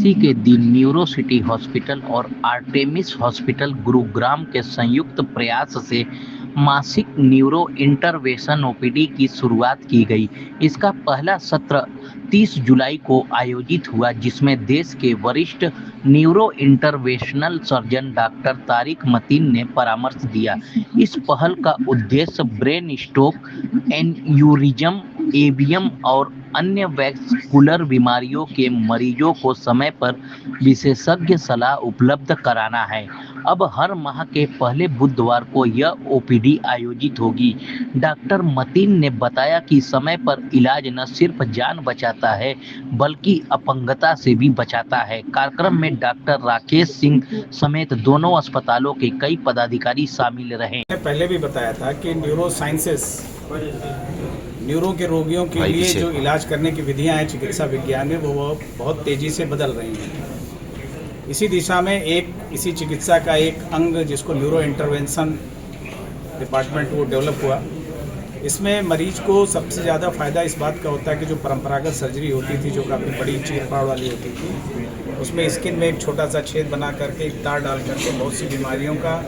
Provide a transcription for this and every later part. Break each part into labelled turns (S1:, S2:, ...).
S1: एकादशी के दिन neuro city hospital और आर्टेमिस हॉस्पिटल गुरुग्राम के संयुक्त प्रयास से मासिक न्यूरो इंटरवेंशन ओपीडी की शुरुआत की गई। इसका पहला सत्र 30 जुलाई को आयोजित हुआ, जिसमें देश के वरिष्ठ neuro interventional surgeon doctor Tariq Mateen ने परामर्श दिया। इस पहल का उद्देश्य ब्रेन स्ट्रोक, एन्यूरिज्म, एवीएम और अन्य वैस्कुलर बीमारियों के मरीजों को समय पर विशेषज्ञ सलाह उपलब्ध कराना है। अब हर माह के पहले बुधवार को यह ओपीडी आयोजित होगी। डॉक्टर मतीन ने बताया कि समय पर इलाज न सिर्फ जान बचाता है, बल्कि अपंगता से भी बचाता है। कार्यक्रम में डॉक्टर राकेश सिंह समेत दोनों अस्पतालों के कई पदाधिकारी शामिल रहे।
S2: पहले भी बताया था कि न्यूरो साइंसेस, न्यूरो के रोगियों के लिए जो इलाज करने की विधियां हैं चिकित्सा विज्ञान में, वो बहुत तेजी से बदल रही हैं। इसी दिशा में इसी चिकित्सा का एक अंग जिसको न्यूरो इंटरवेंशन डिपार्टमेंट वो डेवलप हुआ। इसमें मरीज को सबसे ज़्यादा फ़ायदा इस बात का होता है कि जो परंपरागत सर्जरी होती थी, जो काफ़ी बड़ी चीरफाड़ वाली होती थी, उसमें स्किन में एक छोटा सा छेद बना करके एक तार डाल करके बहुत सी बीमारियों का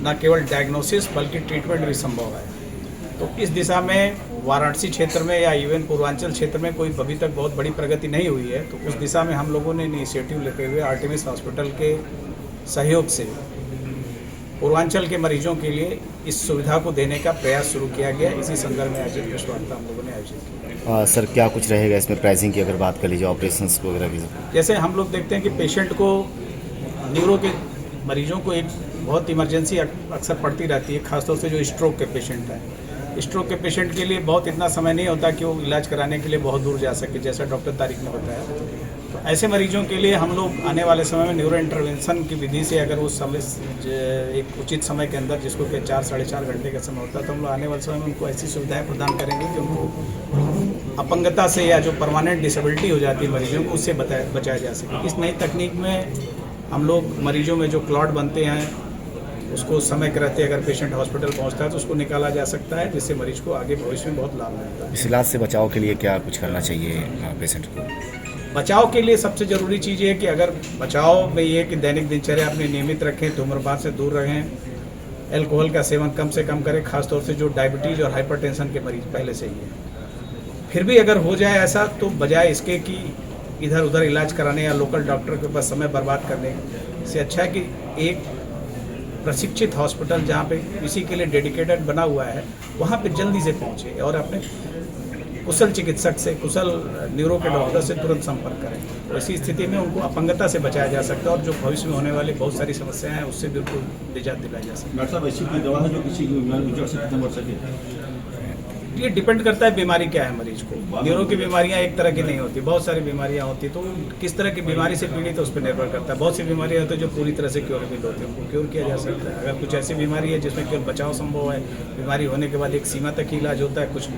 S2: न केवल डायग्नोसिस बल्कि ट्रीटमेंट भी संभव है। तो इस दिशा में वाराणसी क्षेत्र में या इवन पूर्वांचल क्षेत्र में कोई अभी तक बहुत बड़ी प्रगति नहीं हुई है। तो उस दिशा में हम लोगों ने इनिशिएटिव लेते हुए आर्टेमिस हॉस्पिटल के सहयोग से पूर्वांचल के मरीजों के लिए इस सुविधा को देने का प्रयास शुरू किया गया। इसी संदर्भ में आयोजित प्रेस वार्ता हम लोगों ने आयोजित की।
S3: सर, क्या कुछ रहेगा इसमें प्राइसिंग की अगर बात कर लीजिए, ऑपरेशंस वगैरह की?
S2: जैसे हम लोग देखते हैं कि पेशेंट को, न्यूरो के मरीजों को एक बहुत इमरजेंसी अक्सर पड़ती रहती है, खासतौर से जो स्ट्रोक के पेशेंट हैं। स्ट्रोक के पेशेंट के लिए बहुत इतना समय नहीं होता कि वो इलाज कराने के लिए बहुत दूर जा सके, जैसा डॉक्टर तारिक ने बताया। तो ऐसे मरीजों के लिए हम लोग आने वाले समय में न्यूरो इंटरवेंशन की विधि से, अगर उस समय एक उचित समय के अंदर, जिसको कि 4 साढ़े 4 घंटे का समय होता है, तो हम लोग आने वाले समय में उनको ऐसी सुविधाएं प्रदान करेंगे कि उनको अपंगता से या जो परमानेंट डिसेबिलिटी हो जाती है मरीजों को, उससे बचाया जा सके। इस नई तकनीक में हम लोग मरीजों में जो क्लॉट बनते हैं उसको समय के रहते अगर पेशेंट हॉस्पिटल पहुंचता है तो उसको निकाला जा सकता है, जिससे मरीज को आगे भविष्य में बहुत लाभ मिलता है।
S3: इस इलाज से बचाव के लिए क्या कुछ करना चाहिए पेशेंट को?
S2: बचाव के लिए सबसे ज़रूरी चीज़ ये है कि अगर बचाव में ये है कि दैनिक दिनचर्या अपनी नियमित रखें, धूम्रपान से दूर रहें, एल्कोहल का सेवन कम से कम करें, खासतौर से जो डायबिटीज़ और हाइपरटेंशन के मरीज पहले से ही है। फिर भी अगर हो जाए ऐसा, तो बजाय इसके कि इधर उधर इलाज कराने या लोकल डॉक्टर के पास समय बर्बाद करने से अच्छा है कि एक प्रशिक्षित हॉस्पिटल जहाँ पे इसी के लिए डेडिकेटेड बना हुआ है, वहाँ पे जल्दी से पहुँचे और अपने कुशल चिकित्सक से, कुशल न्यूरो के डॉक्टर से तुरंत संपर्क करें। तो इसी स्थिति में उनको अपंगता से बचाया जा सकता है और जो भविष्य में होने वाली बहुत सारी समस्याएं हैं उससे बिल्कुल निजात दिलाई जा सकती है।
S4: डॉक्टर साहब, ऐसी कोई दवा है जो किसी की से खत्म कर सके?
S2: ये डिपेंड करता है बीमारी क्या है मरीज को। न्यूरो की बीमारियां एक तरह की नहीं होती, बहुत सारी बीमारियां होती, तो किस तरह की बीमारी से पीड़ित है उस पर निर्भर करता है। बहुत सी बीमारियां होती है जो पूरी तरह से क्योरेबल होती है, उनको क्योर किया जा सकता है। अगर कुछ ऐसी बीमारी है जिसमें केवल बचाव संभव है, बीमारी होने के बाद एक सीमा तक ही इलाज होता है, कुछ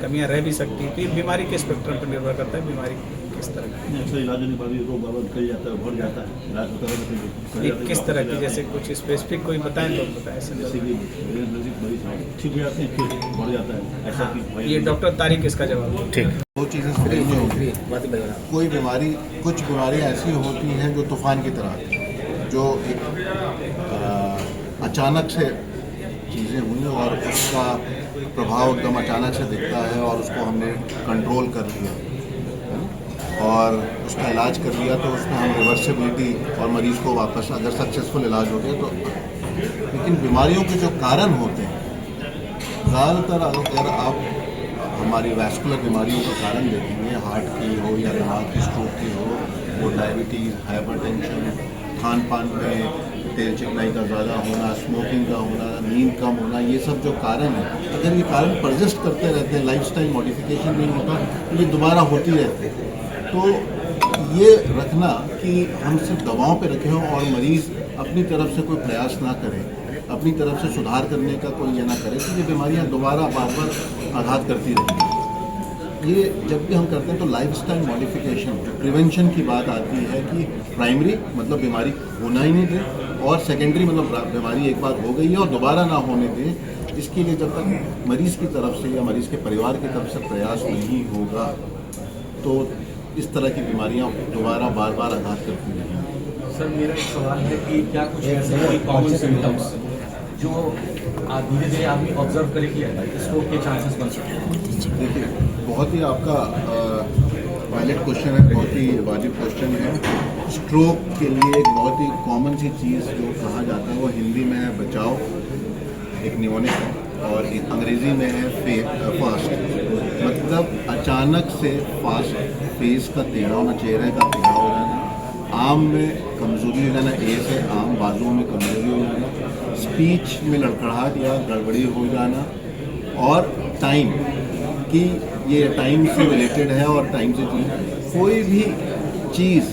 S2: कमियां रह भी सकती है, तो ये बीमारी के स्पेक्ट्रम पर निर्भर करता है बीमारी किस तरह की।
S4: इलाज होने पर रोग बढ़ जाता है, बढ़ जाता है, इलाज होता है
S2: किस तरह की, जैसे कुछ स्पेसिफिक कोई बताएं तो बताएं।
S4: जैसे कि ठीक हो जाते हैं, फिर बढ़ जाता है, ऐसा कि
S2: ये डॉक्टर तारिक इसका जवाब।
S3: ठीक।
S5: दो चीज़ें फ्री में होती है। कोई बीमारी, कुछ बीमारियाँ ऐसी होती हैं जो तूफान की तरह आती हैं, जो एक अचानक से चीज़ें हुई और उसका प्रभाव एकदम अचानक से दिखता है और उसको हमने कंट्रोल कर लिया और उसका इलाज कर लिया, तो उसमें हम रिवर्सिबिलिटी और मरीज़ को वापस, अगर सक्सेसफुल इलाज हो गया तो। लेकिन बीमारियों के जो कारण होते हैं, ज़्यादातर अगर आप हमारी वैस्कुलर बीमारियों का कारण देखेंगे, हार्ट की हो या दिमाग की, स्ट्रोक की हो, वो डायबिटीज़, हाइपरटेंशन, खान पान में तेल चिकनाई का ज़्यादा होना, स्मोकिंग का होना, नींद कम होना, ये सब जो कारण है, अगर ये कारण परसिस्ट करते रहते हैं, लाइफस्टाइल मॉडिफिकेशन नहीं होता, तो ये दोबारा होती रहती है। तो ये रखना कि हम सिर्फ दवाओं पे रखें और मरीज़ अपनी तरफ से कोई प्रयास ना करें, अपनी तरफ से सुधार करने का कोई ये ना करे, तो ये बीमारियां दोबारा बार बार आघात करती रहती हैं। ये जब भी हम करते हैं तो लाइफस्टाइल मॉडिफिकेशन, प्रिवेंशन की बात आती है कि प्राइमरी मतलब बीमारी होना ही नहीं दें, और सेकेंडरी मतलब बीमारी एक बार हो गई है और दोबारा ना होने दें। इसके लिए जब तक मरीज़ की तरफ से या मरीज़ के परिवार की तरफ से प्रयास नहीं होगा, तो इस तरह की बीमारियां दोबारा बार बार आघात करती हैं।
S6: सर मेरा एक सवाल है कि क्या कुछ ऐसे कोई कॉमन सिम्टम्स जो धीरे धीरे आदमी ऑब्जर्व करे कि स्ट्रोक के चांसेस बन सकते हैं?
S5: देखिए, बहुत ही आपका वैलिड क्वेश्चन है, बहुत ही वाजिब क्वेश्चन है। स्ट्रोक के लिए एक बहुत ही कॉमन सी चीज़ जो कहा जाता है वो हिंदी में है बचाव, एक निमोनिक है, और अंग्रेज़ी में है फास्ट। मतलब अचानक से फास्ट, फेस का टेढ़ा होना, चेहरे का टेढ़ा हो जाना, आम में कमज़ोरी हो जाना, ए से आम बाजुओं में कमज़ोरी हो जाना, स्पीच में लड़खड़ाहट या गड़बड़ी हो जाना, और टाइम कि ये टाइम से रिलेटेड है और टाइम से कोई भी चीज़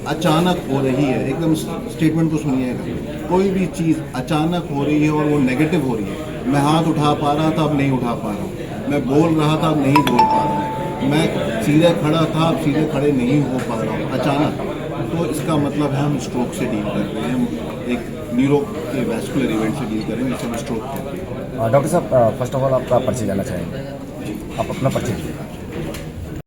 S5: अचानक हो रही है, एकदम स्टेटमेंट को सुनिएगा, कोई भी चीज़ अचानक हो रही है और वो नेगेटिव हो रही है। मैं हाथ उठा पा रहा था, अब नहीं उठा पा रहा हूँ। मैं बोल रहा था, अब नहीं बोल पा रहा हूँ। मैं सीधे खड़ा था, अब सीधे खड़े नहीं हो पा रहा हूँ अचानक। तो इसका मतलब है हम स्ट्रोक से डील कर रहे हैं, हम एक न्यूरो के वैस्कुलर इवेंट से डील कर रहे हैं, जिसे हम स्ट्रोक कहते हैं।
S3: डॉक्टर साहब, फर्स्ट ऑफ ऑल आपका पर्ची जाना चाहेंगे, आप अपना पर्ची दीजिए।